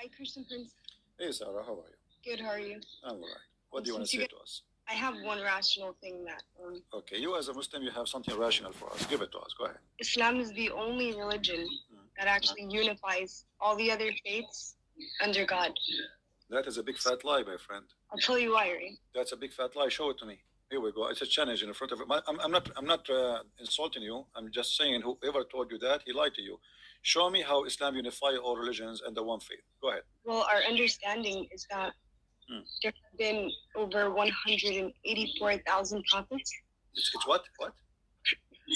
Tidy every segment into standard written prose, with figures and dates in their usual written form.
Hi, Christian Prince. Hey, Sarah, how are you? Good, how are you? I'm all right. What do you want to say to us? I have one rational thing that Okay, you as a Muslim, you have something rational for us. Give it to us. Go ahead. Islam is the only religion that actually unifies all the other faiths under God. That is a big fat lie, my friend. I'll tell you why, right? That's a big fat lie. Show it to me. Here we go. It's a challenge in front of it. I'm not insulting you. I'm just saying whoever told you that, he lied to you. Show me how Islam unifies all religions under one faith. Go ahead. Well, our understanding is that there have been over 184,000 prophets. It's what? What?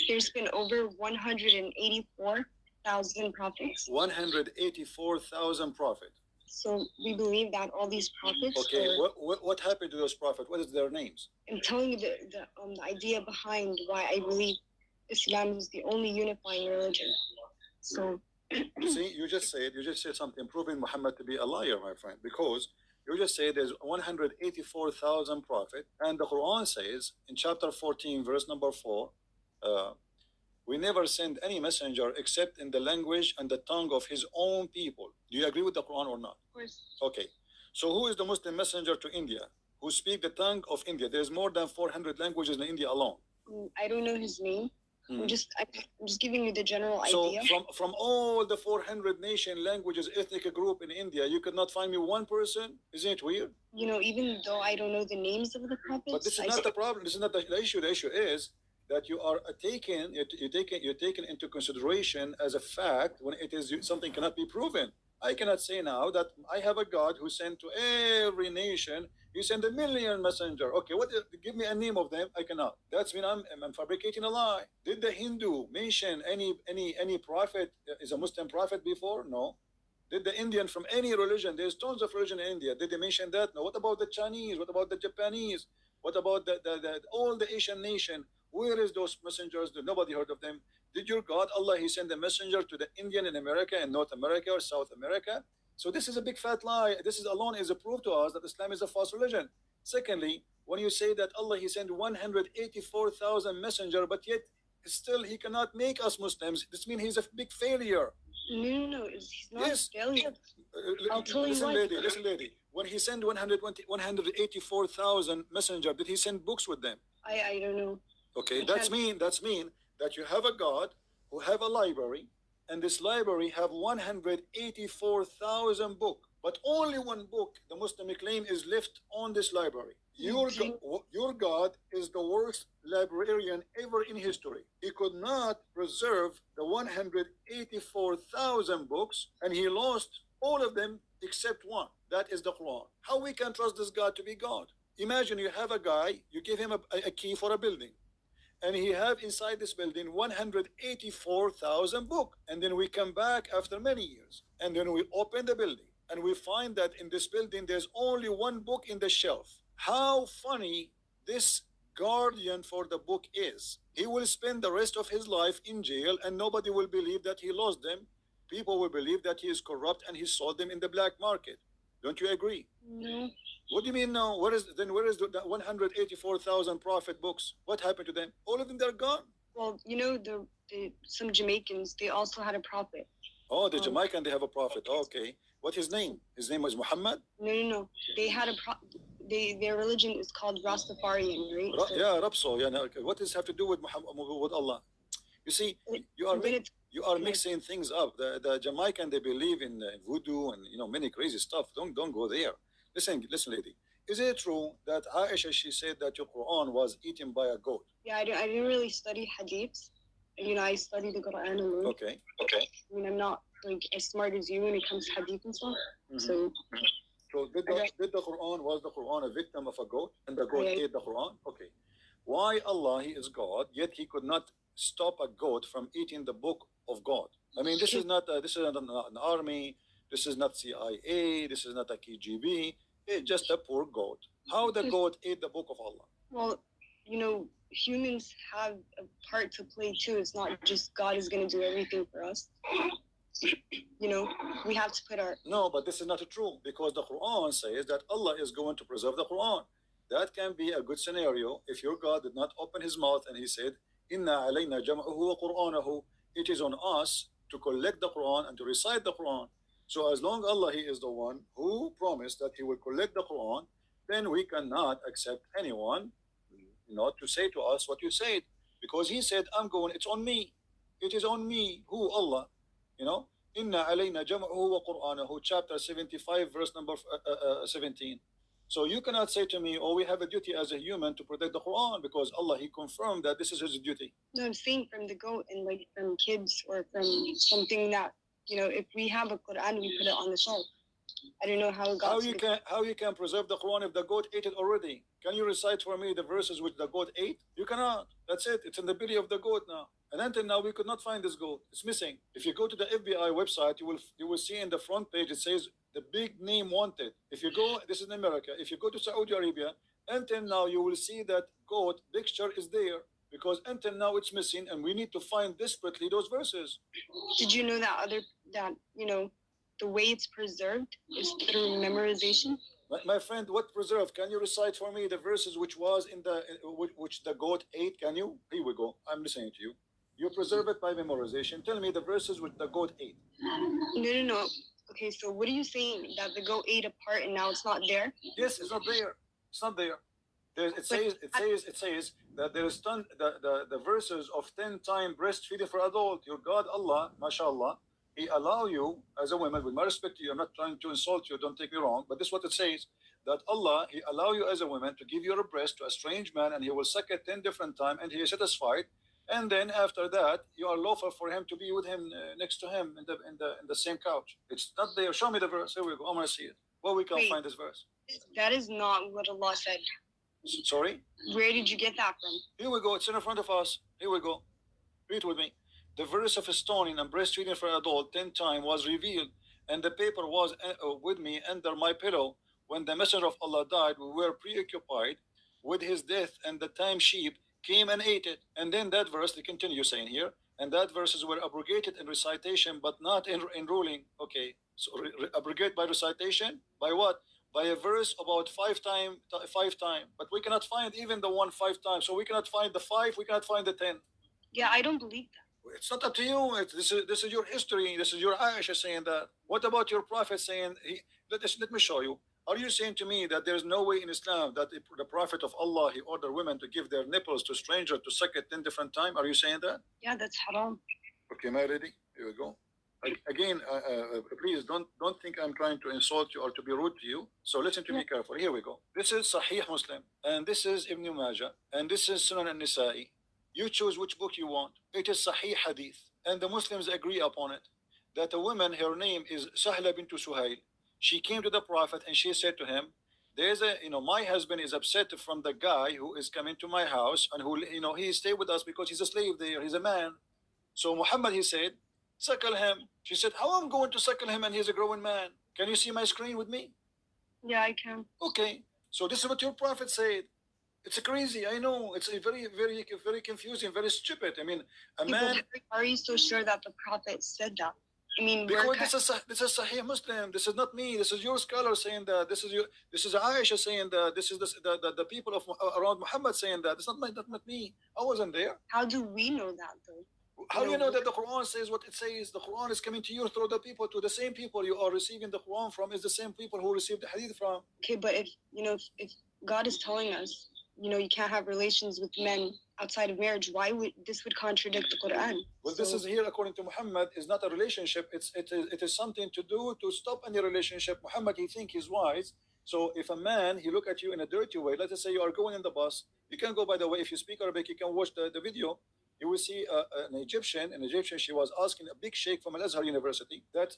There's been over 184,000 prophets. 184,000 prophets. So we believe that all these prophets. Okay, what happened to those prophets? What is their names? I'm telling you the idea behind why I believe Islam is the only unifying religion. So. See, you just said something proving Muhammad to be a liar, my friend, because you just said there's 184,000 prophets, and the Quran says in chapter 14, verse number 4, we never send any messenger except in the language and the tongue of his own people. Do you agree with the Quran or not? Of course. Okay. So who is the Muslim messenger to India who speak the tongue of India? There's more than 400 languages in India alone. I don't know his name. I'm just giving you the general idea. So from all the 400 nation languages, ethnic group in India, you could not find me one person? Isn't it weird? You know, even though I don't know the names of the prophets. But this is not the problem. This is not the issue. The issue is that you are taken into consideration as a fact when it is something cannot be proven. I cannot say now that I have a God who sent to every nation. He sent a million messenger. Okay, give me a name of them. I cannot. That's when I'm fabricating a lie. Did the Hindu mention any prophet is a Muslim prophet before? No. Did the Indian from any religion? There's tons of religion in India. Did they mention that? No. What about the Chinese? What about the Japanese? What about the all the Asian nation? Where is those messengers? Nobody heard of them. Did your God, Allah, He sent a messenger to the Indian in America and North America or South America? So this is a big fat lie. This is alone is a proof to us that Islam is a false religion. Secondly, when you say that Allah, He sent 184,000 messenger, but yet still He cannot make us Muslims, this means He's a big failure. No, he's not a failure. I'll tell you listen, lady. When He sent 184,000 messenger, did He send books with them? I don't know. Okay, that's mean that you have a God who have a library, and this library have 184,000 book, but only one book the Muslim claim is left on this library. Your God is the worst librarian ever in history. He could not preserve the 184,000 books, and he lost all of them except one. That is the Quran. How we can trust this God to be God? Imagine you have a guy, you give him a key for a building, and he have inside this building 184,000 book. And then we come back after many years, and then we open the building, and we find that in this building there's only one book in the shelf. How funny this guardian for the book is. He will spend the rest of his life in jail, and nobody will believe that he lost them. People will believe that he is corrupt and he sold them in the black market. Don't you agree? No. What do you mean no? Where is the 184,000 prophet books? What happened to them? All of them, they're gone. Well, you know, some Jamaicans, they also had a prophet. Oh, the Jamaican, they have a prophet. Okay. What's his name? His name was Muhammad? No. They had their religion is called Rastafarian, right? Yeah, Rapso. Yeah. What does it have to do with Muhammad, with Allah? You see, you are mixing things up. The Jamaican, they believe in voodoo and many crazy stuff. Don't go there. Listen, lady. Is it true that Aisha, she said that your Quran was eaten by a goat? Yeah, I didn't really study hadiths. I study the Quran alone. Okay. I'm not like as smart as you when it comes to hadith and stuff. So did the Quran, was the Quran a victim of a goat, and the goat ate the Quran? Okay. Why Allah, He is God, yet He could not stop a goat from eating the book of God? I mean, this is not an army. This is not CIA. This is not a KGB. It's just a poor goat. How the goat ate the book of Allah? Well, humans have a part to play too. It's not just God is going to do everything for us. We have to put our... No, but this is not true, because the Quran says that Allah is going to preserve the Quran. That can be a good scenario if your God did not open His mouth and He said, Inna alayna jam'ahu wa Qur'anahu. It is on us to collect the Quran and to recite the Quran. So as long Allah He is the one who promised that He will collect the Quran, then we cannot accept anyone, to say to us what you said, because He said, "I'm going. It's on me. It is on me." Who? Allah. You know. Inna alayna jam'uhu wa Qur'anahu, chapter 75, verse number 17. So you cannot say to me, "Oh, we have a duty as a human to protect the Quran," because Allah He confirmed that this is His duty. No, I'm saying from the goat and like from kids or from something that, if we have a Quran, we put it on the shelf. I don't know how it got. How you can preserve the Quran if the goat ate it already? Can you recite for me the verses which the goat ate? You cannot. That's it. It's in the belly of the goat now. And until now, we could not find this goat. It's missing. If you go to the FBI website, you will see in the front page it says the big name wanted. If you go, this is in America. If you go to Saudi Arabia, until now you will see that goat picture is there, because until now it's missing, and we need to find desperately those verses. Did you know that the way it's preserved is through memorization? My friend, what preserved? Can you recite for me the verses which was in the which the goat ate? Can you? Here we go. I'm listening to you. You preserve it by memorization. Tell me the verses which the goat ate. No. Okay, so what are you saying? That the goat ate a part and now it's not there? Yes, it's not there. It's not there. It says that there is the verses of 10 times breastfeeding for adult. Your God Allah, mashallah, He allow you as a woman, with my respect to you, I'm not trying to insult you, don't take me wrong, but this is what it says, that Allah, He allow you as a woman to give your breast to a strange man, and He will suck it 10 different times, and He is satisfied. And then after that, you are lawful for him to be with him, next to him in the same couch. It's not there. Show me the verse. Here we go. I want to see it. Well, we can't find this verse. That is not what Allah said. Sorry? Where did you get that from? Here we go. It's in front of us. Here we go. Read with me. The verse of stoning and breastfeeding for an adult 10 times was revealed, and the paper was with me under my pillow. When the Messenger of Allah died, we were preoccupied with his death, and the time sheep came and ate it. And then that verse, they continue saying here, and that verses were abrogated in recitation, but not in ruling. Okay, so abrogate by recitation? By what? By a verse about five time. But we cannot find even the one 5 times. So we cannot find the 5, we cannot find the 10. Yeah, I don't believe that. It's not up to you. This is your history. This is your Aisha saying that. What about your Prophet saying, let me show you. Are you saying to me that there's no way in Islam that the Prophet of Allah, he ordered women to give their nipples to strangers to suck it 10 different times? Are you saying that? Yeah, that's haram. Okay, am I ready? Here we go. Again, please don't think I'm trying to insult you or to be rude to you. So listen to me carefully. Here we go. This is Sahih Muslim, and this is Ibn Majah, and this is Sunan al-Nisa'i. You choose which book you want. It is Sahih Hadith, and the Muslims agree upon it, that a woman, her name is Sahla bint Suhail. She came to the Prophet and she said to him, there's my husband is upset from the guy who is coming to my house, and who, he stayed with us because he's a slave there, he's a man. So Muhammad, he said, suckle him. She said, how am I going to suckle him and he's a growing man? Can you see my screen with me? Yeah, I can. Okay. So this is what your Prophet said. It's crazy. I know. It's a very, very, very confusing, very stupid. I mean, man. Are you so sure that the Prophet said that? I mean, because this is Sahih Muslim. This is not me. This is your scholar saying that. This is Aisha saying that. This is the people of around Muhammad saying that. It's not me. I wasn't there. How do we know that though? How do you know that the Quran says what it says? The Quran is coming to you through the people, to the same people you are receiving the Quran from, is the same people who received the Hadith from. Okay, but if God is telling us, you can't have relations with men outside of marriage, why would this contradict the Quran? Well, this is here according to Muhammad is not a relationship. It is something to do to stop any relationship. Muhammad, he think he's wise. So if a man, he look at you in a dirty way, let us say you are going in the bus, you can go, by the way, if you speak Arabic, you can watch the video. You will see an Egyptian, she was asking a big sheikh from Al-Azhar University that,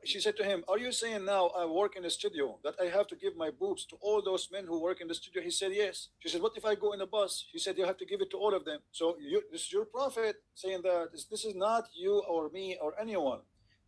she said to him, are you saying now I work in a studio that I have to give my boobs to all those men who work in the studio? He said, yes. She said, what if I go in a bus? He said, you have to give it to all of them. So this is your Prophet saying that. This is not you or me or anyone.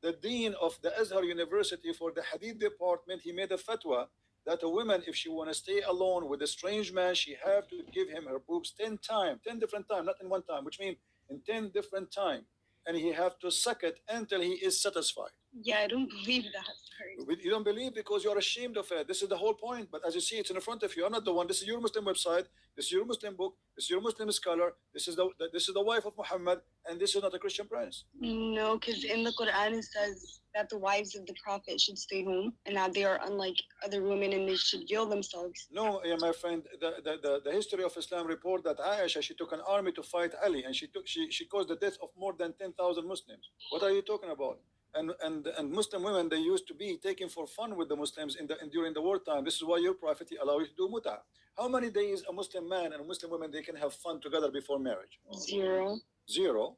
The dean of the Azhar University for the Hadith department, he made a fatwa that a woman, if she want to stay alone with a strange man, she have to give him her boobs 10 times, 10 different times, not in one time, which means in 10 different times. And he have to suck it until he is satisfied. Yeah, I don't believe that. You don't believe because you are ashamed of it. This is the whole point. But as you see, it's in front of you. I'm not the one. This is your Muslim website. This is your Muslim book. This is your Muslim scholar. This is the wife of Muhammad, and this is not a Christian prince. No, because in the Quran it says that the wives of the Prophet should stay home and that they are unlike other women and they should veil themselves. No, yeah, my friend. The history of Islam report that Aisha, she took an army to fight Ali, and she caused the death of more than 10,000 Muslims. What are you talking about? And Muslim women, they used to be taken for fun with the Muslims during the wartime. This is why your prophet allow you to do muta. How many days a Muslim man and a Muslim woman they can have fun together before marriage? 0. 0.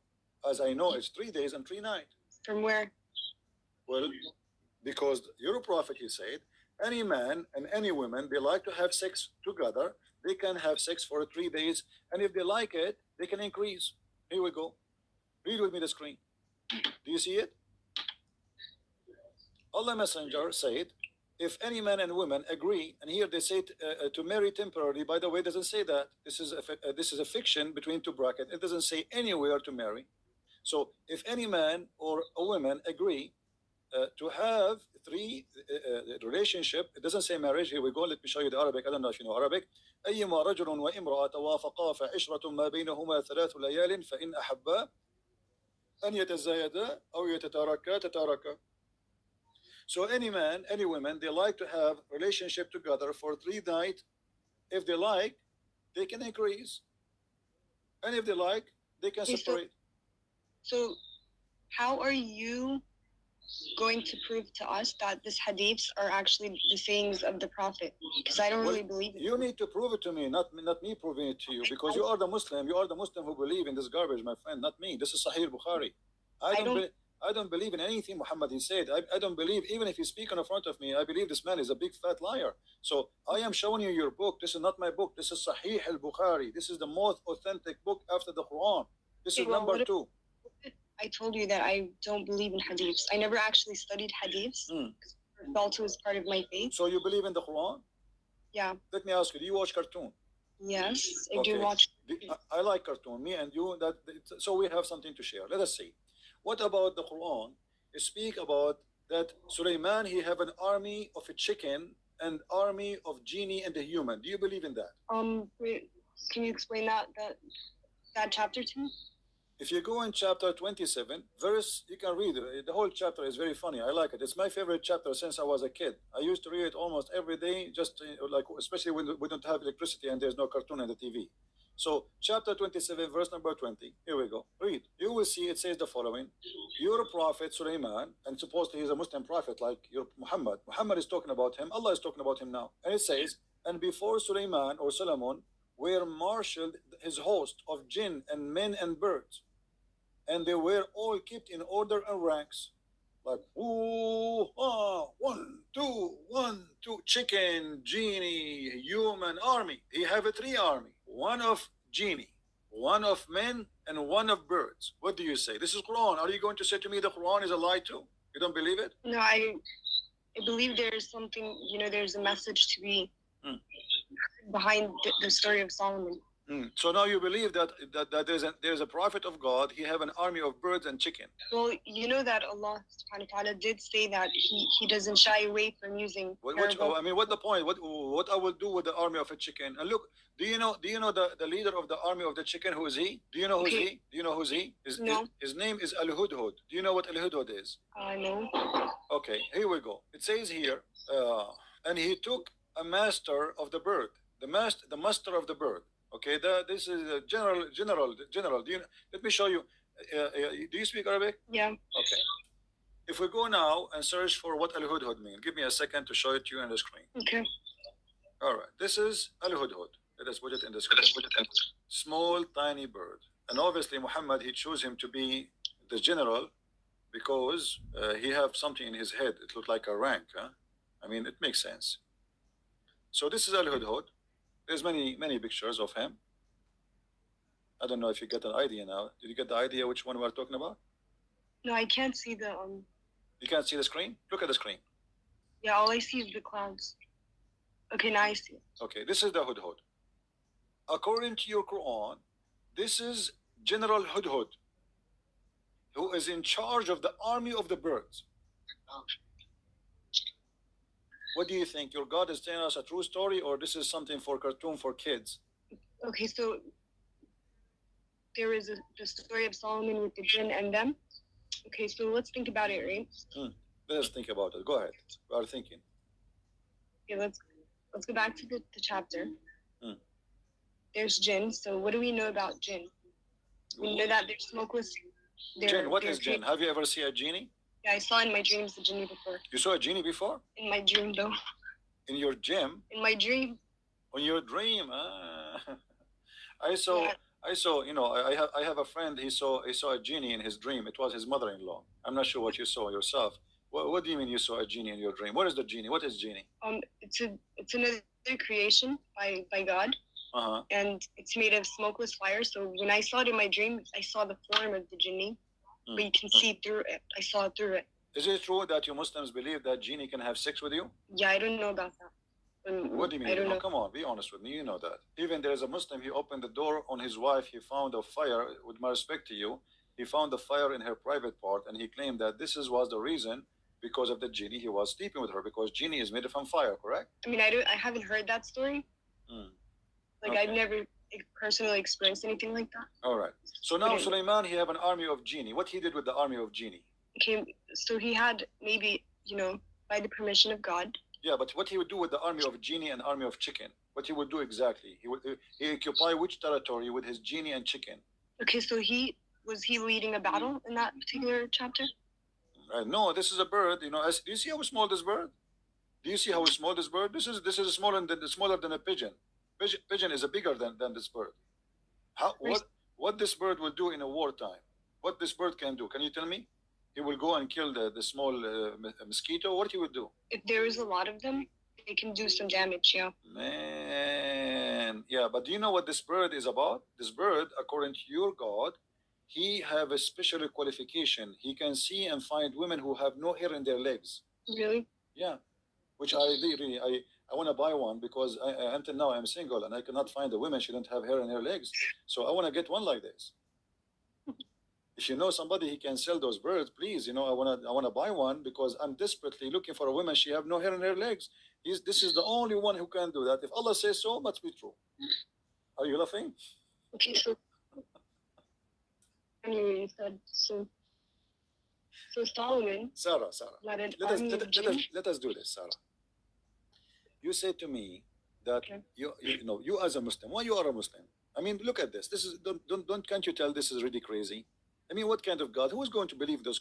As I know, it's 3 days and 3 nights. From where? Well, because your prophet, he said, any man and any woman, they like to have sex together. They can have sex for 3 days, and if they like it, they can increase. Here we go. Read with me the screen. Do you see it? Allah Messenger said, if any man and woman agree, and here they say to marry temporarily. By the way, it doesn't say that. This is a fiction between two brackets. It doesn't say anywhere to marry. So if any man or a woman agree to have 3 relationship, it doesn't say marriage. Here we go. Let me show you the Arabic. I don't know if you know Arabic. أيما رجل وامرأة توافقا فعشرة ما بينهما 3 ليال فإن أحبا أن يتزايدا أو يتتاركا تتاركا. So any man, any woman, they like to have relationship together for 3 nights. If they like, they can increase. And if they like, they can separate. So how are you going to prove to us that these hadiths are actually the sayings of the Prophet? Because I don't really believe it. You need to prove it to me, not me proving it to you. Because you are the Muslim. You are the Muslim who believe in this garbage, my friend, not me. This is Sahih Bukhari. I don't believe in anything Muhammad he said. I don't believe, even if you speak in front of me, I believe this man is a big fat liar. So I am showing you your book. This is not my book. This is Sahih al-Bukhari. This is the most authentic book after the Quran. This is number 2. I told you that I don't believe in hadiths. I never actually studied hadiths. I felt it was part of my faith. So you believe in the Quran? Yeah. Let me ask you, do you watch cartoon? Yes, I do watch. I like cartoon. Me and you, so we have something to share. Let us see. What about the Quran? It speak about that Sulaiman, he have an army of a chicken and army of genie and a human. Do you believe in that? Can you explain that chapter to me? If you go in chapter 27, verse, you can read it. The whole chapter is very funny. I like it. It's my favorite chapter since I was a kid. I used to read it almost every day, just like, especially when we don't have electricity and there's no cartoon on the TV. So chapter 27, verse number 20. Here we go. Read. You will see it says the following. Your prophet Sulaiman, and supposedly he's a Muslim prophet like your Muhammad. Muhammad is talking about him. Allah is talking about him now. And it says, and before Sulaiman or Solomon were marshaled his host of jinn and men and birds. And they were all kept in order and ranks. Like, ooh, 1, 2, 1, 2, chicken, genie, human, army. He have a 3 army. 1 of genie, 1 of men, and 1 of birds. What do you say? This is Quran. Are you going to say to me the Quran is a lie too? You don't believe it? No, I believe there's something, there's a message to be behind the story of Solomon. So now you believe that there's a prophet of God. He have an army of birds and chicken. Well, you know that Allah subhanahu wa ta'ala did say that he doesn't shy away from using what's the point? What I will do with the army of a chicken? And look, do you know the leader of the army of the chicken? Who is he? Do you know who's he? Do you know who's he? No. His name is Al-Hudhud. Do you know what Al-Hudhud is? No. Okay, here we go. It says here, and he took a master of the bird, the master of the bird. Okay, this is a general. Let me show you. Do you speak Arabic? Yeah. Okay. If we go now and search for what Al-Hudhud means, give me a second to show it to you on the screen. Okay. All right. This is Al-Hudhud. Let us put it in the screen. Small, tiny bird. And obviously Muhammad, he chose him to be the general because he have something in his head. It looked like a rank. Huh? I mean, it makes sense. So this is Al-Hudhud. There's many pictures of him. I don't know if you get an idea now. Did you get the idea which one we're talking about? No, I can't see the You can't see the screen? Look at the screen. Yeah, all I see is the clouds. Okay, now I see it. Okay, this is the Hudhud. According to your Quran, this is General Hudhud, who is in charge of the army of the birds. What do you think? Your God is telling us a true story, or this is something for cartoon for kids? Okay, so there is the story of Solomon with the jinn and them. Okay, so let's think about it, right? Let us think about it. Go ahead. We are thinking. Okay, let's go back to the chapter. Hmm. There's jinn. So what do we know about jinn? We know that they're smokeless. Jinn, what is jinn? Have you ever seen a genie? Yeah, I saw in my dreams the genie before. You saw a genie before? In my dream, though. In your gym? In my dream. On your dream? Ah. I saw. Yeah. I saw. You know, I have a friend. He saw a genie in his dream. It was his mother-in-law. I'm not sure what you saw yourself. What do you mean you saw a genie in your dream? What is the genie? What is genie? It's another creation by God. Uh-huh. And it's made of smokeless fire. So when I saw it in my dream, I saw the form of the genie, but you can see through it. I saw through it. Is it true that you Muslims believe that genie can have sex with you? Yeah, I don't know about that. What do you mean? I don't know. Come on, be honest with me. You know that. Even there is a Muslim, he opened the door on his wife, he found a fire, with my respect to you, he found a fire in her private part, and he claimed that was the reason because of the genie he was sleeping with her, because genie is made from fire, correct? I mean, I haven't heard that story. Like, okay. I've never personally experienced anything like that. All right. So now Sulaiman, he have an army of genie. What he did with the army of genie? Okay, so he had maybe, by the permission of God. Yeah, but what he would do with the army of genie and army of chicken? What he would do exactly? He occupy which territory with his genie and chicken? Okay, so was he leading a battle in that particular chapter? No, this is a bird. Do you see how small this bird? Do you see how small this bird? This is smaller than a pigeon. Pigeon is bigger than this bird. What this bird will do in a wartime? What this bird can do? Can you tell me? He will go and kill the small mosquito. What he would do? If there is a lot of them, they can do some damage. Yeah. Man, yeah. But do you know what this bird is about? This bird, according to your God, he have a special qualification. He can see and find women who have no hair in their legs. Really? Yeah. Which I want to buy one because until now I'm single and I cannot find a woman she don't have hair in her legs. So I want to get one like this. If you know somebody who can sell those birds, please, I wanna buy one because I'm desperately looking for a woman. She have no hair in her legs. This is the only one who can do that. If Allah says so, must be true. Are you laughing? Okay, so anyway, you said so. So Solomon. Sarah. Let us do this, Sarah. You said to me that you as a Muslim, why you are a Muslim? I mean, look at this. This is can't you tell this is really crazy? I mean, what kind of God? Who is going to believe those?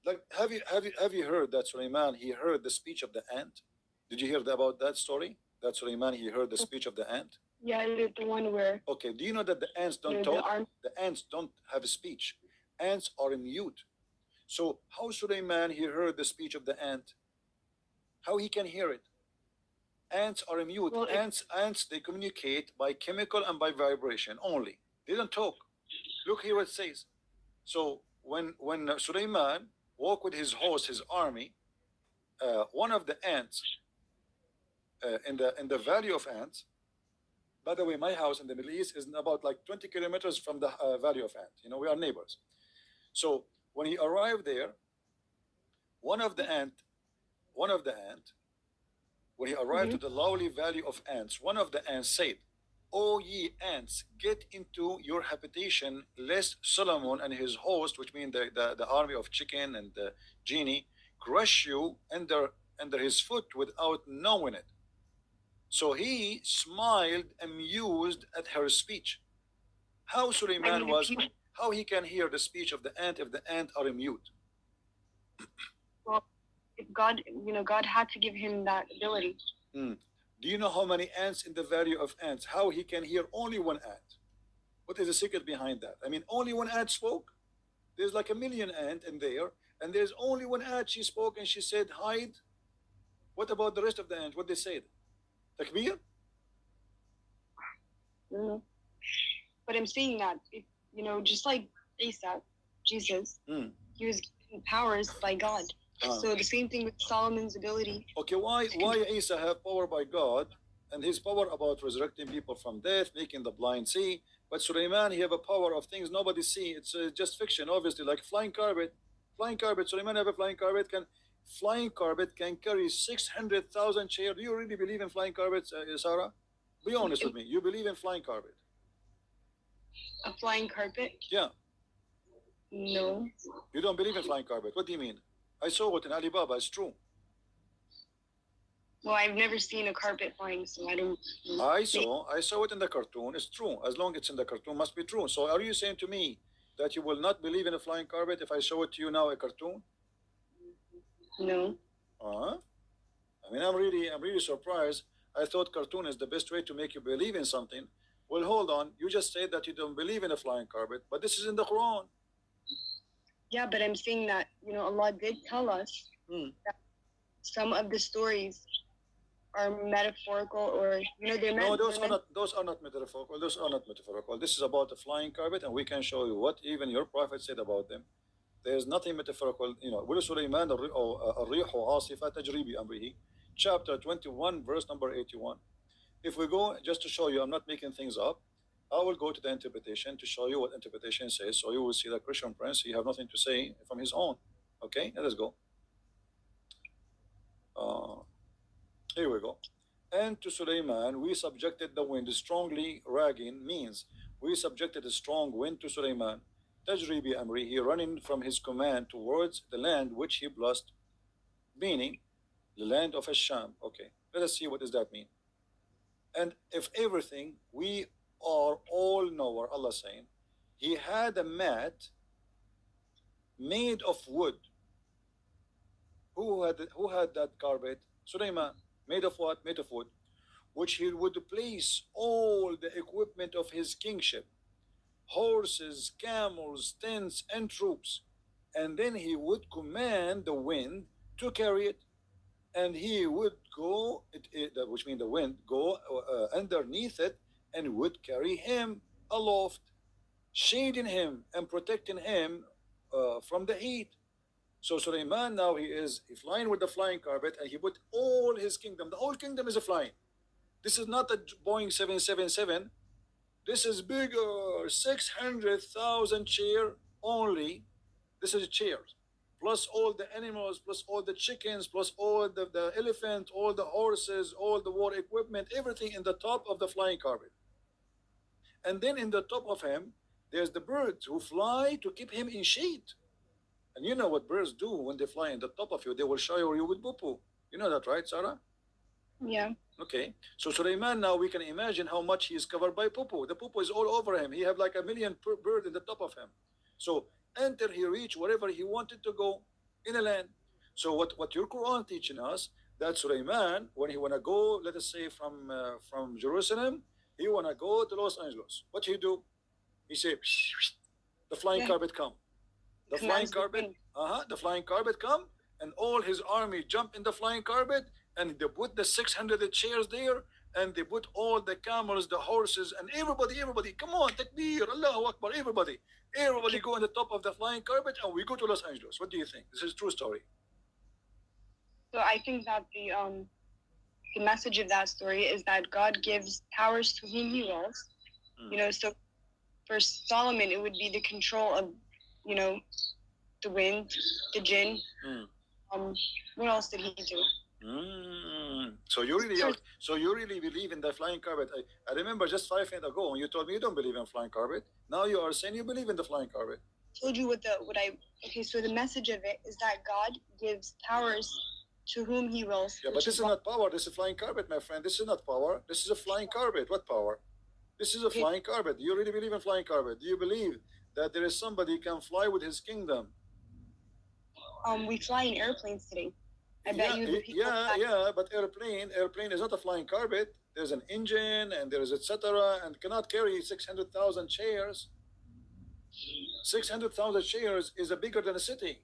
Like, have you heard that Sulaiman he heard the speech of the ant? Did you hear about that story? That Sulaiman he heard the speech of the ant. Yeah, the one where. Okay. Do you know that the ants don't talk? The ants don't have a speech. Ants are mute. So how Sulaiman he heard the speech of the ant? How he can hear it? Ants are mute. Well, ants they communicate by chemical and by vibration only. They don't talk. Look here what it says. So when Sulaiman walked with his host, his army, one of the ants in the valley of ants. By the way, my house in the Middle East is about like 20 kilometers from the valley of ants. We are neighbors. So when he arrived there, one of the ant, when he arrived to the lowly valley of ants, one of the ants said, "O ye ants, get into your habitation, lest Solomon and his host," which mean the army of chicken and the genie, "crush you under his foot without knowing it." So he smiled, amused at her speech. How Suleiman how he can hear the speech of the ant if the ant are mute? Well, if God, God had to give him that ability. Do you know how many ants in the valley of ants? How he can hear only one ant? What is the secret behind that? I mean, only one ant spoke? There's like a million ants in there, and there's only one ant she spoke and she said, "Hide." What about the rest of the ants? What they said? Takbir? But I'm saying that, just like Isa, Jesus, he was given powers by God. So the same thing with Solomon's ability. Okay, why Isa have power by God and his power about resurrecting people from death, making the blind see, but Sulaiman he have a power of things nobody see. It's just fiction, obviously, like flying carpet. Sulaiman have a flying carpet. flying carpet can carry 600,000 chairs. Do you really believe in flying carpets, Sarah? Be honest with me. You believe in flying carpet? A flying carpet? Yeah. No. You don't believe in flying carpet? What do you mean? I saw it in Alibaba. It's true. Well, I've never seen a carpet flying, so I don't. I saw it in the cartoon. It's true. As long as it's in the cartoon, must be true. So are you saying to me that you will not believe in a flying carpet if I show it to you now, a cartoon? No. Uh-huh. I mean, I'm really surprised. I thought cartoon is the best way to make you believe in something. Well, hold on. You just said that you don't believe in a flying carpet, but this is in the Quran. Yeah, but I'm saying that, Allah did tell us that some of the stories are metaphorical, or they're meant. No, those are not metaphorical. Those are not metaphorical. This is about a flying carpet, and we can show you what even your prophet said about them. There's nothing metaphorical. وَلِسُلَيْمَانَ الرِّيحُ عَاصِفَةٌ تَجْرِي بِأَمْرِهِ, chapter 21, verse number 81. If we go, just to show you, I'm not making things up, I will go to the interpretation to show you what interpretation says. So you will see that Christian Prince, he have nothing to say from his own. Okay, let us go. Here we go. And to Sulaiman we subjected the wind strongly ragging, means we subjected a strong wind to Sulaiman. Tajri bi amri, he running from his command towards the land which he blessed, meaning the land of Asham. Okay, let us see what does that mean. And if everything, we are all knower, Allah saying, he had a mat made of wood. Who had that carpet? Sulaiman. Made of what? Made of wood, which he would place all the equipment of his kingship, horses, camels, tents, and troops, and then he would command the wind to carry it, and he would go, which means the wind, go underneath it, and would carry him aloft, shading him and protecting him from the heat. So Sulaiman now he's flying with the flying carpet, and he put all his kingdom. The whole kingdom is a flying. This is not a Boeing 777. This is bigger, 600,000 chair only. This is chairs, plus all the animals, plus all the chickens, plus all the elephant, all the horses, all the war equipment, everything in the top of the flying carpet. And then in the top of him, there's the birds who fly to keep him in shade. And you know what birds do when they fly in the top of you? They will shower you with poo. You know that, right, Sarah? Yeah. Okay. So Sulaiman, now we can imagine how much he is covered by poo. The poo is all over him. He have like a million bird in the top of him. So until he reach wherever he wanted to go in the land. So what your Quran teaching us, that Sulaiman, when he wanna go, let us say from Jerusalem, he wanna go to Los Angeles. What he do? He say, the flying carpet come. The flying carpet, the flying carpet come, and all his army jump in the flying carpet, and they put the 600 chairs there, and they put all the camels, the horses, and everybody, come on, takbir, Allahu Akbar, everybody go on the top of the flying carpet, and we go to Los Angeles. What do you think? This is a true story. So I think that the message of that story is that God gives powers to whom he wills. So for Solomon, it would be the control of, the wind, the jinn. What else did he do? So you really believe in the flying carpet? I remember just 5 minutes ago when you told me you don't believe in flying carpet. Now you are saying you believe in the flying carpet. I told you okay. So the message of it is that God gives powers to whom he wills. Yeah, but this is not power. This is flying carpet, my friend. This is not power. This is a flying carpet. What power? This is a flying carpet. Do you really believe in flying carpet? Do you believe that there is somebody who can fly with his kingdom? We fly in airplanes today. I bet you the people but airplane is not a flying carpet. There's an engine and there's etc. and cannot carry 600,000 chairs. 600,000 chairs is bigger than a city.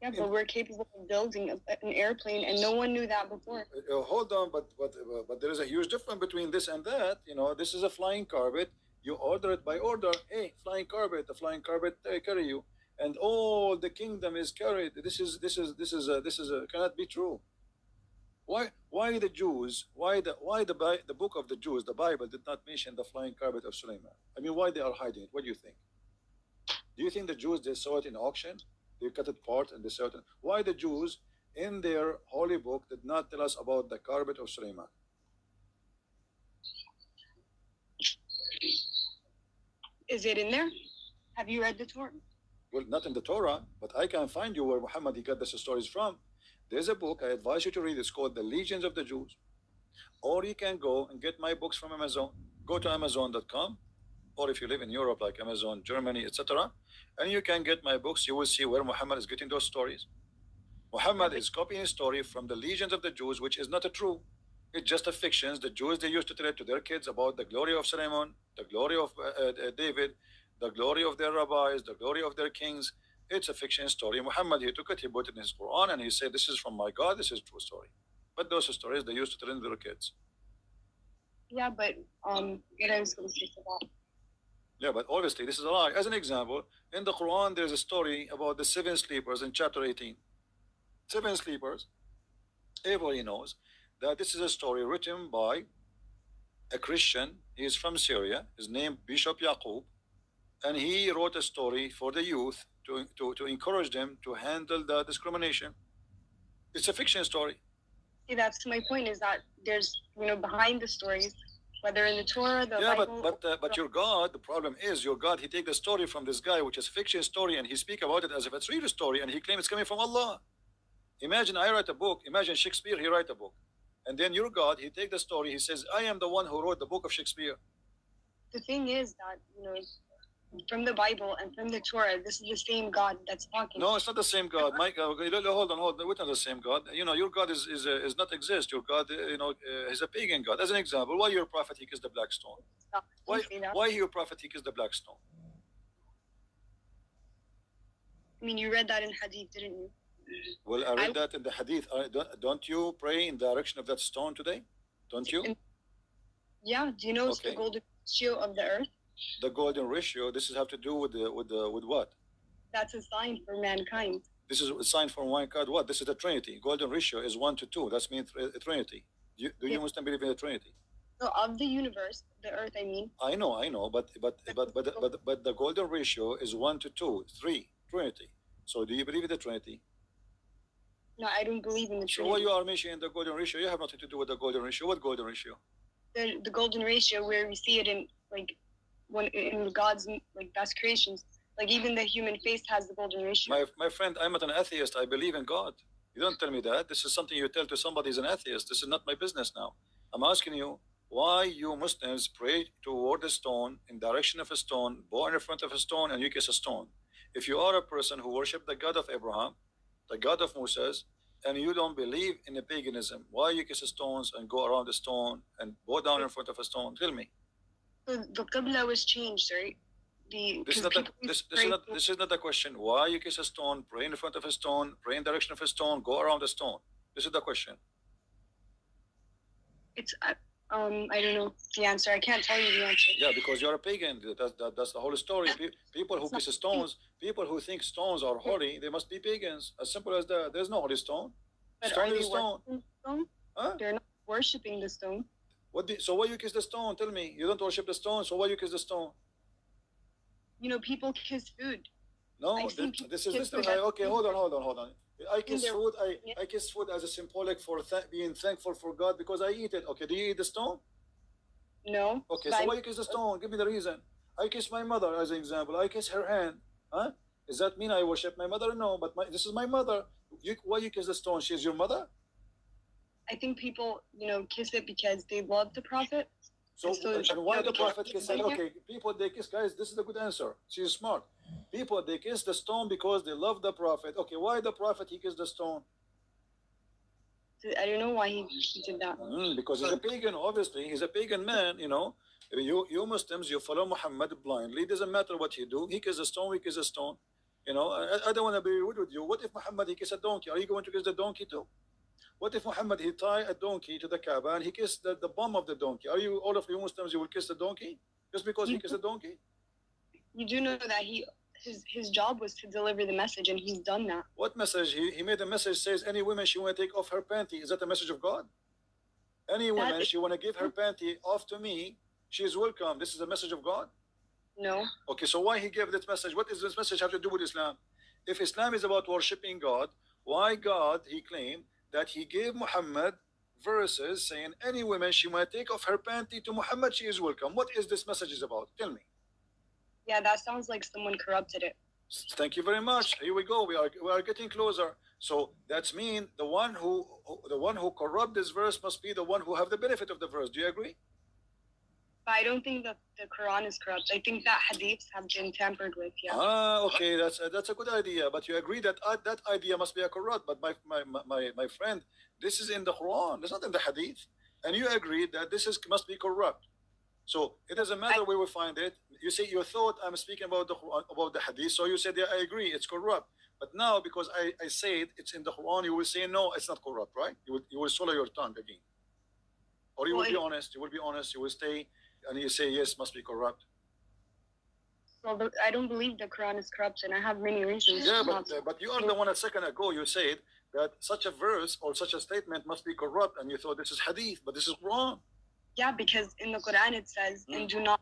Yeah, but we're capable of building an airplane, and no one knew that before. Hold on, but there is a huge difference between this and that. This is a flying carpet. You order it by order. Hey, flying carpet, the flying carpet carry you, and all the kingdom is carried. This is cannot be true. Why the Jews? Why the book of the Jews, the Bible, did not mention the flying carpet of Sulaiman? I mean, why they are hiding it? What do you think? Do you think the Jews, they saw it in auction? They cut it part and they certain. Why the Jews in their holy book did not tell us about the carpet of Suleiman? Is it in there? Have you read the Torah? Well, not in the Torah, but I can find you where Muhammad he got these stories from. There's a book I advise you to read. It's called The Legions of the Jews. Or you can go and get my books from Amazon. Go to Amazon.com, or if you live in Europe, like Amazon, Germany, etc., and you can get my books. You will see where Muhammad is getting those stories. Muhammad is copying a story from the legions of the Jews, which is not a true. It's just a fiction. The Jews, they used to tell it to their kids about the glory of Solomon, the glory of David, the glory of their rabbis, the glory of their kings. It's a fiction story. Muhammad, he took it, he put it in his Quran, and he said, this is from my God, this is a true story. But those stories, they used to tell to their kids. Yeah, but what I was going to say to that. Yeah, but obviously, this is a lie. As an example, in the Quran, there's a story about the 7 sleepers in chapter 18. 7 sleepers. Everybody knows that this is a story written by a Christian. He is from Syria. His name Bishop Yaqub, and he wrote a story for the youth to encourage them to handle the discrimination. It's a fiction story. See, that's my point. Is that there's behind the stories, whether in the Torah, the yeah, Bible. But your God, the problem is your God. He take the story from this guy, which is a fiction story, and he speak about it as if it's real story, and he claims it's coming from Allah. Imagine I write a book. Imagine Shakespeare, he write a book. And then your God, he take the story, he says, I am the one who wrote the book of Shakespeare. The thing is that, from the Bible and from the Torah, this is the same God that's talking. No, it's not the same God. Hold on. We're not the same God. Your God is not exist. Your God, is a pagan God. As an example, why your prophet he kissed the black stone? Why your prophet he kissed the black stone? I mean, you read that in Hadith, didn't you? Well, I read that in the Hadith. Don't you pray in the direction of that stone today? Don't you? Yeah. Do you know it's the golden ratio of the earth? The golden ratio. This is have to do with what? That's a sign for mankind. This is a sign for mankind. What? This is the Trinity. Golden ratio is 1 to 2. That means Trinity. Do you Muslim believe in the Trinity? So of the universe, the earth, I mean. I know, but the golden ratio is 1 to 2, 3, Trinity. So do you believe in the Trinity? No, I don't believe in the Trinity. So why you are mentioning the golden ratio? You have nothing to do with the golden ratio. What golden ratio? The golden ratio, where we see it in when in God's best creations. Even the human face has the golden ratio. My friend, I'm not an atheist. I believe in God. You don't tell me that. This is something you tell to somebody who's an atheist. This is not my business now. I'm asking you why you Muslims pray toward a stone, in direction of a stone, bow in front of a stone, and you kiss a stone. If you are a person who worship the God of Abraham, the God of Moses, and you don't believe in the paganism, why you kiss stones and go around the stone and bow down in front of a stone? Tell me. So the Qibla was changed, right? This is not the question. Why you kiss a stone, pray in front of a stone, pray in direction of a stone, go around the stone? This is the question. It's I don't know the answer. I can't tell you the answer. Yeah, because you're a pagan. That's the whole story. People who kiss stones, people who think stones are holy, they must be pagans. As simple as that. There's no holy stone. But stone are is stone. Stone? Huh? They're not worshiping the stone. So why you kiss the stone? Tell me. You don't worship the stone, so why you kiss the stone? People kiss food. No, this is okay. Hold on. I kiss food. I kiss food as a symbolic for being thankful for God because I eat it. Okay, do you eat the stone? No. Okay, so why you kiss the stone? Give me the reason. I kiss my mother as an example. I kiss her hand. Huh? Does that mean I worship my mother? No, but this is my mother. Why you kiss the stone? She's your mother? I think people, kiss it because they love the prophet. So and why the prophet kiss it? Okay, people they kiss, guys. This is a good answer. She's smart. People they kiss the stone because they love the prophet. Okay, why the prophet he kissed the stone? I don't know why he did that. Because he's a pagan. Obviously, he's a pagan man. You Muslims, you follow Muhammad blindly. It doesn't matter what you do. He kisses a stone. We kiss a stone. I don't want to be rude with you. What if Muhammad he kissed a donkey? Are you going to kiss the donkey too? What if Muhammad he tie a donkey to the Kaaba and he kissed the bum of the donkey? Are you all of you Muslims you will kiss the donkey just because he kissed the donkey? You do know that his job was to deliver the message, and he's done that. What message? He made a message says any woman she want to take off her panty. Is that the message of God? Any woman she want to give her panty off to me, she is welcome. This is a message of God? No. Okay, so why he gave this message? What does this message have to do with Islam? If Islam is about worshiping God, why God, he claimed that he gave Muhammad verses saying any woman she might take off her panty to Muhammad, she is welcome. What is this message is about? Tell me. Yeah, that sounds like someone corrupted it. Thank you very much. Here we go. We are getting closer. So that's mean the one who corrupt this verse must be the one who have the benefit of the verse. Do you agree? But I don't think that the Quran is corrupt. I think that hadiths have been tampered with. Yeah. Okay, that's a good idea. But you agree that that idea must be a corrupt. But my friend, this is in the Quran. It's not in the Hadith, and you agree that this is must be corrupt. So it doesn't matter where we find it. You say you thought I'm speaking about the Quran, about the Hadith, so you said yeah, I agree, it's corrupt. But now because I say it's in the Quran, you will say no, it's not corrupt, right? You will swallow your tongue again, or you will be honest. You will be honest. You will stay and you say yes, must be corrupt. Well, I don't believe the Quran is corrupt, and I have many reasons. Yeah, but you are the one a second ago you said that such a verse or such a statement must be corrupt, and you thought this is hadith, but this is Quran. Yeah, because in the Quran it says, and do not,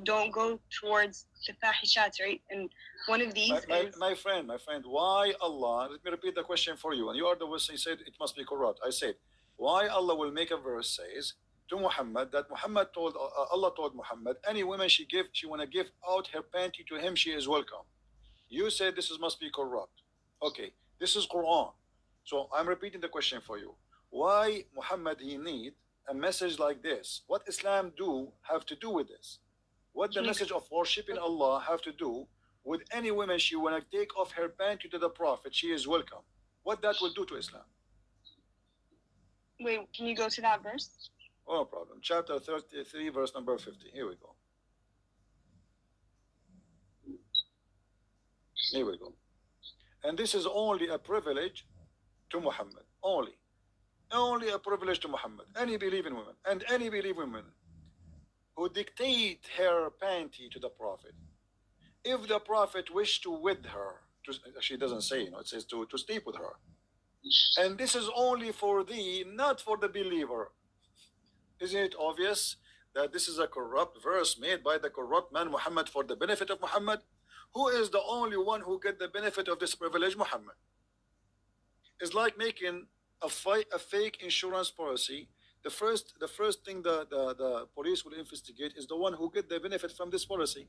don't go towards the fahishat, right? And one of these is... My friend, why Allah, let me repeat the question for you, and you are the one who said it must be corrupt. I said, why Allah will make a verse says to Muhammad that Allah told Muhammad, any woman she want to give out her panty to him, she is welcome. You said this must be corrupt. Okay, this is Quran. So I'm repeating the question for you. Why Muhammad he need a message like this? What Islam have to do with this? What the message of worshiping Allah have to do with any woman she want to take off her panty to the Prophet, she is welcome? What that will do to Islam? Wait, can you go to that verse? Oh, no problem. Chapter 33, verse number 50. Here we go. Here we go. And this is only a privilege to Muhammad. Only a privilege to Muhammad. Any believing woman and any believing woman who dictate her panty to the Prophet. If the Prophet wished to wed her, she doesn't say, it says to sleep with her. And this is only for thee, not for the believer. Isn't it obvious that this is a corrupt verse made by the corrupt man Muhammad for the benefit of Muhammad? Who is the only one who get the benefit of this privilege? Muhammad. It's like making a fake insurance policy. The first thing the police will investigate is the one who get the benefit from this policy.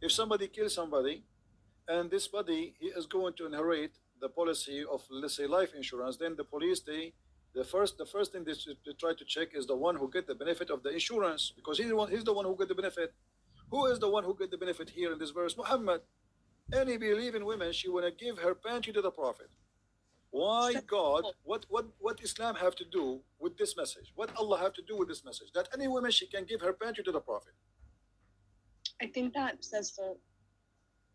If somebody kills somebody, and this body he is going to inherit the policy of, let's say, life insurance, then the police the first thing they try to check is the one who get the benefit of the insurance, because he's the one who get the benefit. Who is the one who get the benefit here in this verse? Muhammad. Any believing woman, she want to give her panty to the Prophet. Why God? What Islam have to do with this message? What Allah have to do with this message? That any woman she can give her panty to the Prophet. I think that says so.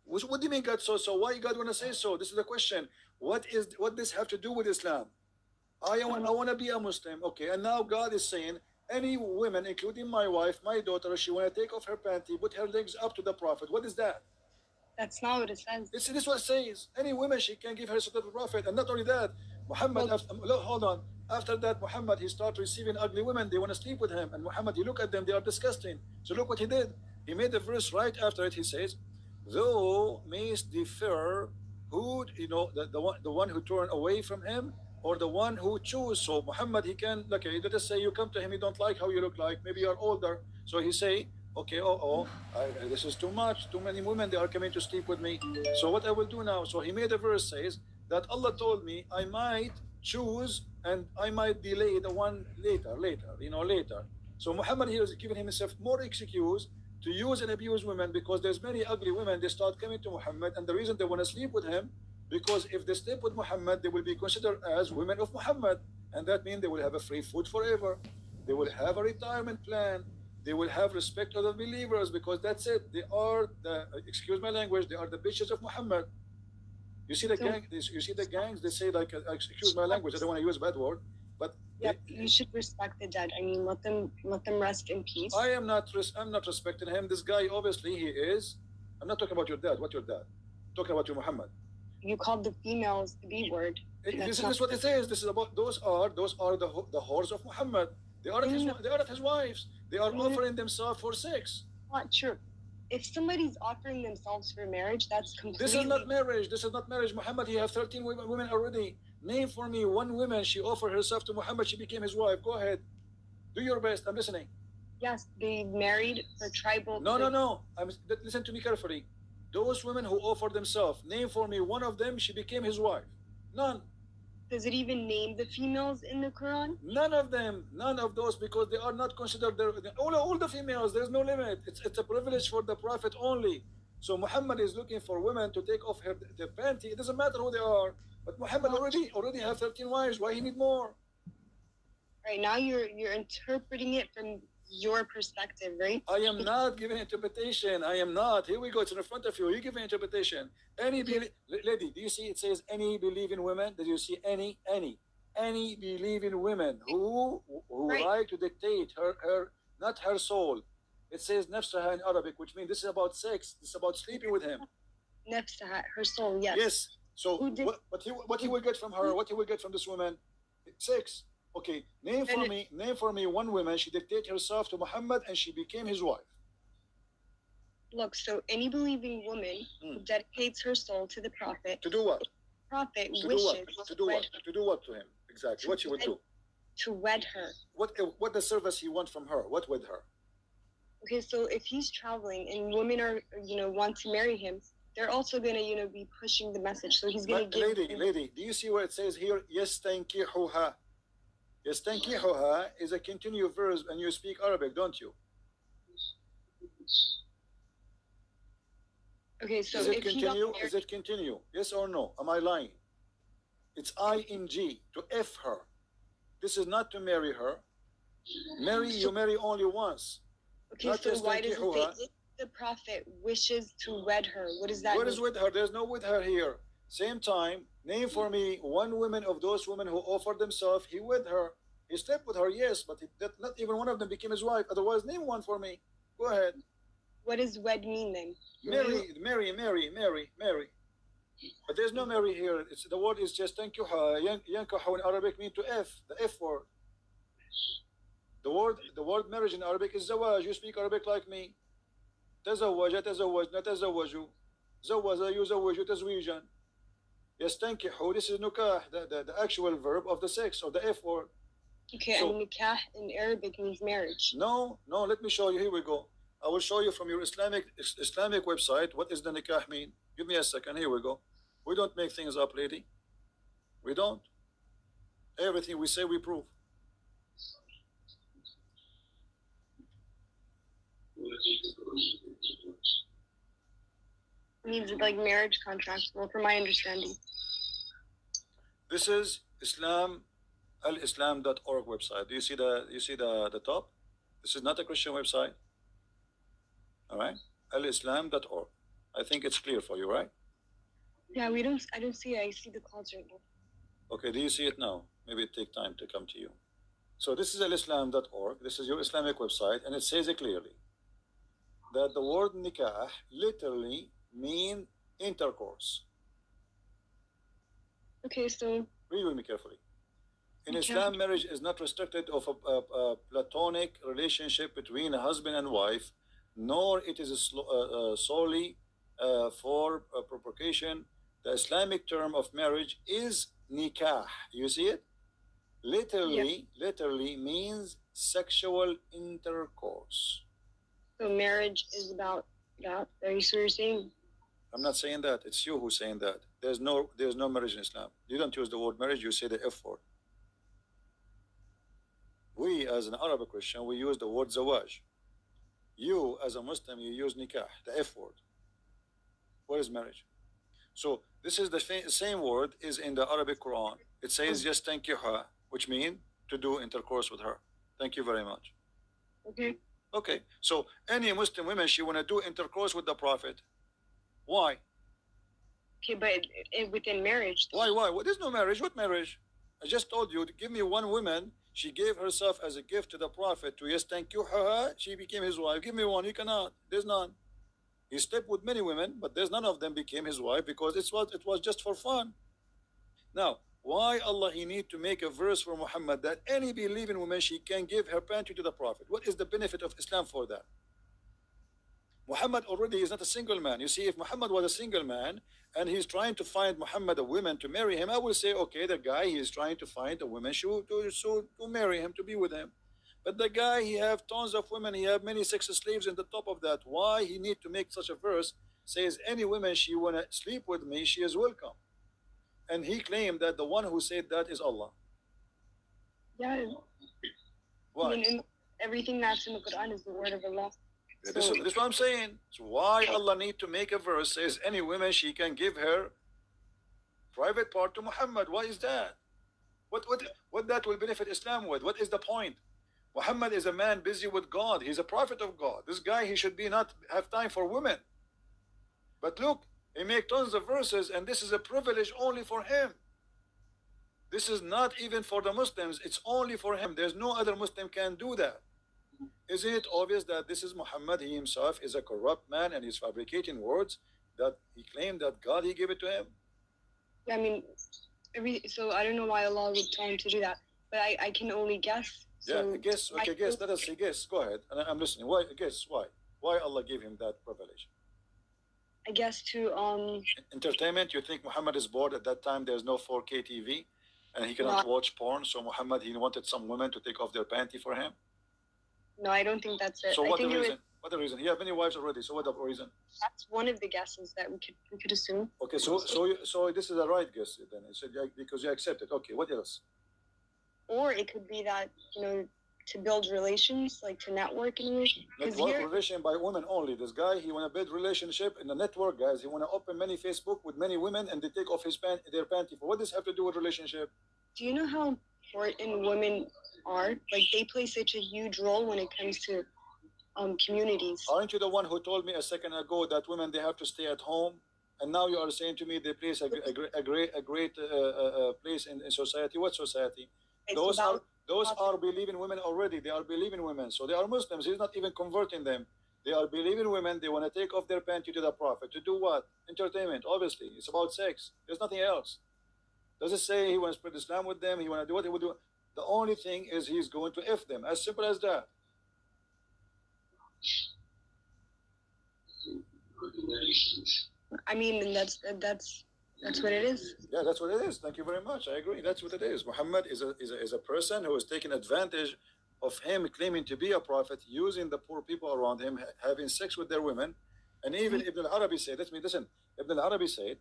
What do you mean God so? Why God want to say so? This is the question. What this have to do with Islam? I want to be a Muslim. Okay, and now God is saying any woman, including my wife, my daughter, she want to take off her panty, put her legs up to the Prophet. What is that? That's not what it says. This is what it says. Any woman, she can give her to the Prophet. And not only that, Muhammad, hold on. After that, Muhammad, he started receiving ugly women. They want to sleep with him. And Muhammad, you look at them, they are disgusting. So look what he did. He made the verse right after it. He says, thou mayst defer who, the one who turn away from him, or the one who choose. So Muhammad, he can, okay, let us say you come to him, you don't like how you look like, maybe you're older. So he say, okay, this is too much, too many women, they are coming to sleep with me. So what I will do now? So he made a verse says that Allah told me I might choose and I might delay the one later. So Muhammad here is giving himself more excuse to use and abuse women, because there's many ugly women, they start coming to Muhammad, and the reason they want to sleep with him, because if they sleep with Muhammad, they will be considered as women of Muhammad, and that means they will have a free food forever. They will have a retirement plan. They will have respect of the believers, because that's it. They are excuse my language, they are the bitches of Muhammad. You see the gangs, they say like, excuse my language, I don't want to use a bad word, but you should respect the dead. I mean, let them rest in peace. I'm not respecting him. This guy, obviously, he is. I'm not talking about your dad. What your dad? I'm talking about your Muhammad. You called the females the B word. This is what it says. This is about those are the whores of Muhammad. They are not his wives. They are offering themselves for sex. Not true. if somebody's offering themselves for marriage, that's completely. This is not marriage. This is not marriage. Muhammad, he have 13 women already. Name for me one woman she offered herself to Muhammad. She became his wife. Go ahead. Do your best. I'm listening. Yes, they married for tribal. No. Listen to me carefully. Those women who offered themselves, name for me one of them. She became his wife. None. Does it even name the females in the Quran? None of them, none of those, because they are not considered all the females. There's no limit. It's a privilege for the Prophet only. So Muhammad is looking for women to take off their panty. It doesn't matter who they are. But Muhammad already have 13 wives. Why he need more? Right now, you're interpreting it from your perspective, right? I am not giving interpretation. I am not. Here we go. It's in front of you. You give an interpretation. Lady, do you see it says any believing women? Did you see any believing women who Right. like to dictate her not her soul? It says nafsaha in Arabic, which means this is about sex. This is about sleeping with him. Nafsaha, her soul, yes. Yes. So what he will get from her? What he will get from this woman? Sex. Okay, name for me one woman. She dictated herself to Muhammad and she became his wife. Look, so any believing woman who dedicates her soul to the Prophet. To do what? Prophet to wishes do what? To do what? To do what to him? Exactly. What she would do? To wed her. What the service he want from her? What with her? Okay, so if he's traveling and women are want to marry him, they're also gonna be pushing the message. So he's gonna give. Lady, do you see where it says here? Yastankihuha. Yastankihuha is a continuous verb, and you speak Arabic, don't you? Okay, so is it continue? Is it continue? Yes or no? Am I lying? It's ing to f her. This is not to marry her. You marry only once. Okay, so why does it say if the Prophet wishes to wed her? What does that mean? What is with her? There's no with her here. Same time, name for me one woman of those women who offered themselves. He with her. He slept with her, yes, but not even one of them became his wife. Otherwise, name one for me. Go ahead. What does wed mean then? Marry. But there's no marry here. The word is just tankuha. Yankaha in Arabic mean to F, the F word. The word marriage in Arabic is zawaj. You speak Arabic like me. تزوج تزوجنا تزوجوا زوج يزوج تزويجا يستنكحوا. This is nukah, the actual verb of the sex, or the F word. Okay, so, and nikah in Arabic means marriage. No, let me show you. Here we go. I will show you from your Islamic website what is the nikah mean. Give me a second. Here we go. We don't make things up, lady. We don't. Everything we say, we prove. Means like marriage contracts. Well, from my understanding. This is alislam.org website. Do you see the top? This is not a Christian website. All right, alislam.org. I think it's clear for you, right? Yeah, I don't see it. I see the clouds right now. Okay, do you see it now? Maybe it take time to come to you. So this is alislam.org. This is your Islamic website, and it says it clearly that the word nikah literally mean intercourse. Okay, so read with me carefully. In Islam, marriage is not restricted of a platonic relationship between a husband and wife, nor it is solely for procreation. The Islamic term of marriage is nikah. You see it? Literally means sexual intercourse. So marriage is about that. Are you so you're saying? I'm not saying that. It's you who's saying that. There's no marriage in Islam. You don't use the word marriage. You say the F word. We, as an Arabic Christian, we use the word zawaj. You, as a Muslim, you use nikah, the F word. What is marriage? So this is the same word is in the Arabic Quran. It says just tankiha, which means to do intercourse with her. Thank you very much. Okay. So any Muslim woman, she want to do intercourse with the Prophet. Why? Okay, but within marriage. Why? Well, there's no marriage. What marriage? I just told you, give me one woman. She gave herself as a gift to the Prophet to yastankihuha. She became his wife. Give me one. You cannot. There's none. He slept with many women, but there's none of them became his wife because it was just for fun. Now, why Allah he need to make a verse for Muhammad that any believing woman she can give her panty to the Prophet? What is the benefit of Islam for that? Muhammad already is not a single man. You see, if Muhammad was a single man and he's trying to find Muhammad a woman to marry him, I will say, okay, the guy, he is trying to find a woman to marry him, to be with him. But the guy, he have tons of women, he have many sex slaves in the top of that. Why he need to make such a verse says any woman she wanna sleep with me, she is welcome. And he claimed that the one who said that is Allah. Yeah. Why? I mean, everything that's in the Quran is the word of Allah. Yeah, this is what I'm saying. So why Allah need to make a verse says any woman she can give her private part to Muhammad? Why is that? What that will benefit Islam with? What is the point? Muhammad is a man busy with God. He's a prophet of God. This guy, he should be not have time for women. But look, he make tons of verses, and this is a privilege only for him. This is not even for the Muslims. It's only for him. There's no other Muslim can do that. Isn't it obvious that this is Muhammad? He himself is a corrupt man, and he's fabricating words that he claimed that God he gave it to him. Yeah, I mean, so I don't know why Allah would tell him to do that, but I can only guess. So yeah, guess. Okay, guess. Let us see. Guess. Go ahead. And I'm listening. Why? Guess why? Why Allah gave him that privilege? I guess to entertainment. You think Muhammad is bored at that time? There's no 4K TV, and he cannot watch porn. So Muhammad, he wanted some women to take off their panty for him. No, I don't think that's it. So what the reason? What the reason? He has many wives already. So what the reason? That's one of the guesses that we could assume. Okay, so this is a right guess then. He said because you accept it. Okay, what else? Or it could be that to build relations, like to network in relation by women only. This guy, he want to build relationship in the network, guys. He want to open many Facebook with many women, and they take off their panty. For what does this have to do with relationship? Do you know how important women are? Like they play such a huge role when it comes to communities. Aren't you the one who told me a second ago that women they have to stay at home, and now you are saying to me they play a great place in society? What society? Those are believing women already. They are believing women, so they are Muslims. He's not even converting them. They are believing women. They want to take off their panty to the Prophet to do what? Entertainment. Obviously, it's about sex. There's nothing else. Does it say he wants to spread Islam with them? He want to do what he would do? The only thing is he's going to F them. As simple as that. I mean, that's what it is. Yeah, that's what it is. Thank you very much. I agree. That's what it is. Muhammad is a person who is taking advantage of him claiming to be a prophet, using the poor people around him, having sex with their women. And even Ibn al-Arabi said, listen, Ibn al-Arabi said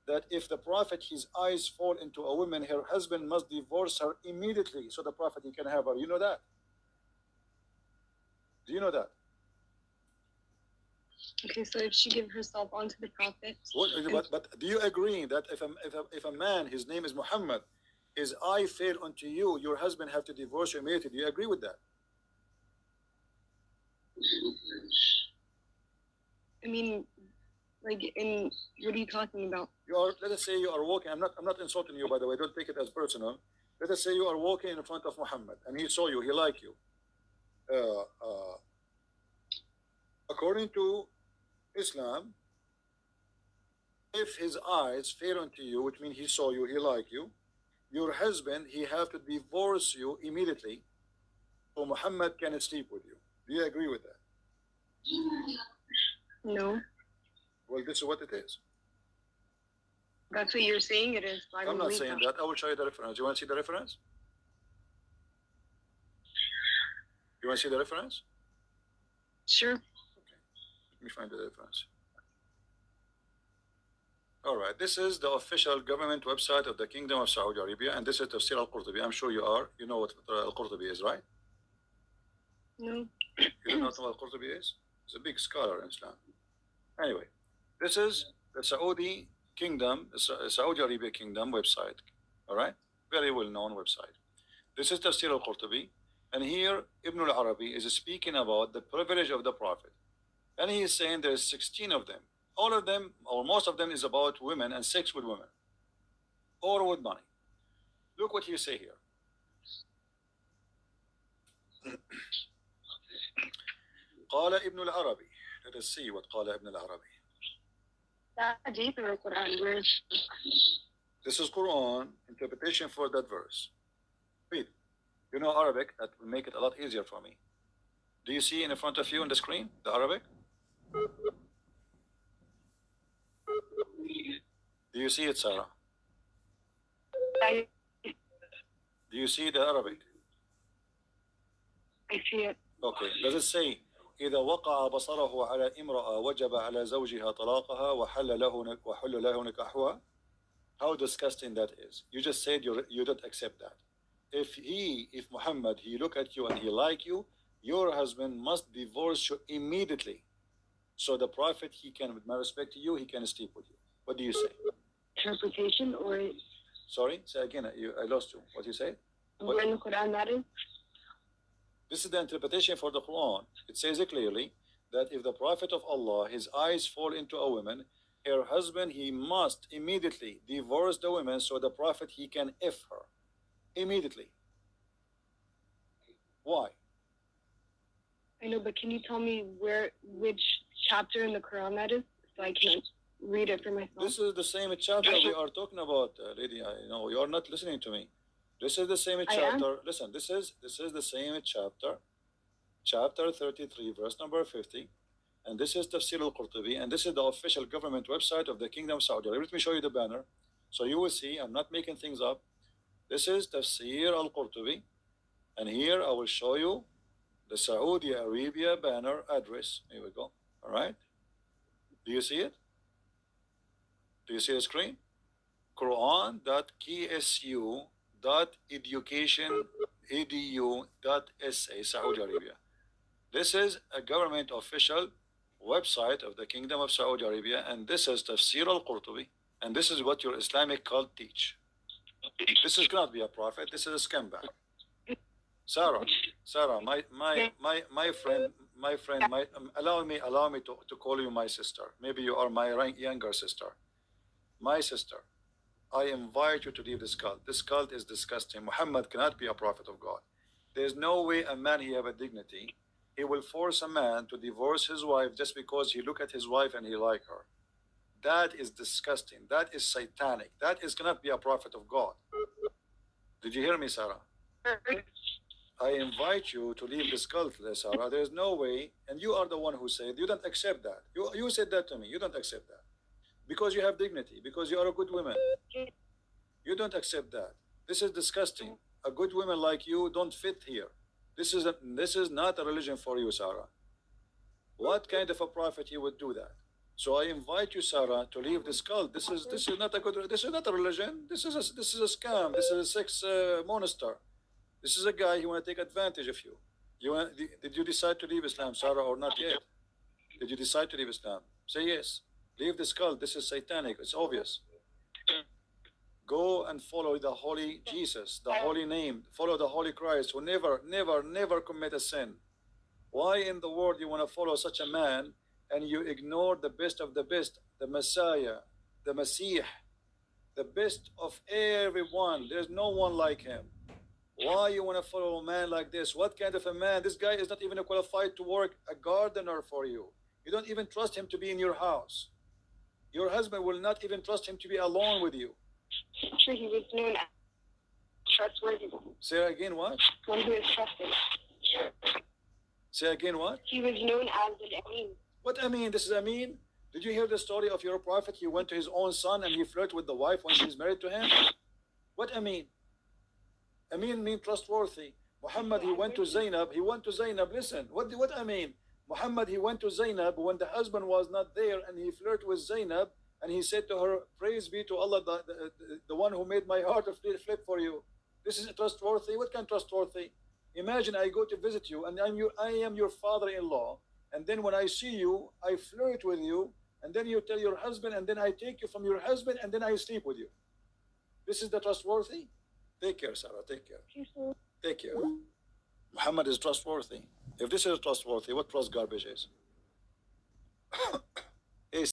that if the prophet, his eyes fall into a woman, her husband must divorce her immediately so the prophet, he can have her. You know that? Do you know that? Okay, so if she give herself onto the prophet. But do you agree that if a man, his name is Muhammad, his eye fell onto you, your husband have to divorce you immediately? Do you agree with that? I mean, like, what are you talking about? Let us say you are walking. I'm not insulting you, by the way. Don't take it as personal. Let us say you are walking in front of Muhammad, and he saw you. He liked you. According to Islam, if his eyes fell onto you, which means he saw you, he liked you, your husband, he have to divorce you immediately so Muhammad can sleep with you. Do you agree with that? No. Well, this is what it is. That's what you're saying it is. I'm not saying that. I will show you the reference. You want to see the reference? You want to see the reference? Sure. Okay. Let me find the reference. All right. This is the official government website of the Kingdom of Saudi Arabia, and this is Tafsir al-Qurtubi. I'm sure you are. You know what al-Qurtubi is, right? No. You don't know what al-Qurtubi is? He's a big scholar in Islam. Anyway, this is the Saudi Kingdom, Saudi Arabia Kingdom website. All right? Very well-known website. This is Tafsir al-Qurtubi. And here, Ibn al-Arabi is speaking about the privilege of the Prophet. And he is saying there's 16 of them. All of them, or most of them, is about women and sex with women. Or with money. Look what he say here. قال ابن العربي. Let us see what قال ابن العربي. This is Quran interpretation for that verse. Read. You know Arabic, that will make it a lot easier for me. Do you see in front of you on the screen, the Arabic? Do you see it, Sarah? I Do you see the Arabic? see it. Okay. Does it say إذا وقع بصره على امرأة وجب على زوجها طلاقها وحل له نكاحها? How disgusting that is. You just said you don't accept that. If Muhammad, he look at you and he like you, your husband must divorce you immediately. So the Prophet, he can, with my respect to you, he can sleep with you. What do you say? Interpretation or Sorry, say again. I lost you. What you say? where in the Quran that is? This is the interpretation for the Quran. It says it clearly that if the Prophet of Allah, his eyes fall into a woman, her husband, he must immediately divorce the woman so the Prophet, he can F her. Immediately. Why? I know, but can you tell me which chapter in the Quran that is, so I can read it for myself? This is the same chapter we are talking about, lady. I know you are not listening to me. This is the same chapter. Listen, this is the same chapter, chapter 33, verse number 50. And this is Tafsir al-Qurtubi, and this is the official government website of the Kingdom of Saudi Arabia. Let me show you the banner, so you will see I'm not making things up. This is Tafsir al-Qurtubi, and here I will show you the Saudi Arabia banner address. Here we go. All right. Do you see it? Do you see the screen? Quran.ksu.education.edu.sa, Saudi Arabia. This is a government official website of the Kingdom of Saudi Arabia, and this is Tafsir al-Qurtubi, and this is what your Islamic cult teach. This is cannot be a prophet. This is a scumbag. Sarah, my friend, allow me to call you my sister. Maybe you are my younger sister. My sister, I invite you to leave this cult. This cult is disgusting. Muhammad cannot be a prophet of God. There's no way a man he have a dignity. He will force a man to divorce his wife just because he look at his wife and he like her. That is disgusting. That is satanic. That is cannot be a prophet of God. Did you hear me, Sarah? I invite you to leave this cult, Sarah. There's no way, and you are the one who said you don't accept that. You said that to me. You don't accept that because you have dignity, because you are a good woman. You don't accept that. This is disgusting. A good woman like you don't fit here. This is not a religion for you, Sarah. What kind of a prophet you would do that? So I invite you, Sarah, to leave this cult. This is not a good. This is not a religion. This is a scam. This is a sex monster. This is a guy who want to take advantage of you. Did you decide to leave Islam, Sarah, or not yet? Did you decide to leave Islam? Say yes. Leave this cult. This is satanic. It's obvious. Go and follow the holy Jesus, the holy name. Follow the holy Christ who never commit a sin. Why in the world you want to follow such a man and you ignore the best of the best, the Messiah, the Messiah, the best of everyone? There's no one like him. Why you want to follow a man like this? What kind of a man? This guy is not even qualified to work a gardener for you. You don't even trust him to be in your house. Your husband will not even trust him to be alone with you. Sure, he was known as trustworthy. Say again what? One who is trusted. Say again what? He was known as an Amin. What Amin? This is Amin? Did you hear the story of your prophet? He went to his own son and he flirted with the wife when she's married to him? What Amin? Amin means trustworthy. Muhammad, he went to Zainab. Listen, what Amin? Muhammad, he went to Zainab when the husband was not there and he flirted with Zainab and he said to her, praise be to Allah, the one who made my heart flip for you. This is trustworthy. What kind of trustworthy? Imagine I go to visit you and I am your father-in-law, and then when I see you, I flirt with you, and then you tell your husband, and then I take you from your husband, and then I sleep with you. This is the trustworthy? Take care, Sarah. Take care. Take care. Muhammad is trustworthy. If this is trustworthy, what trust garbage is?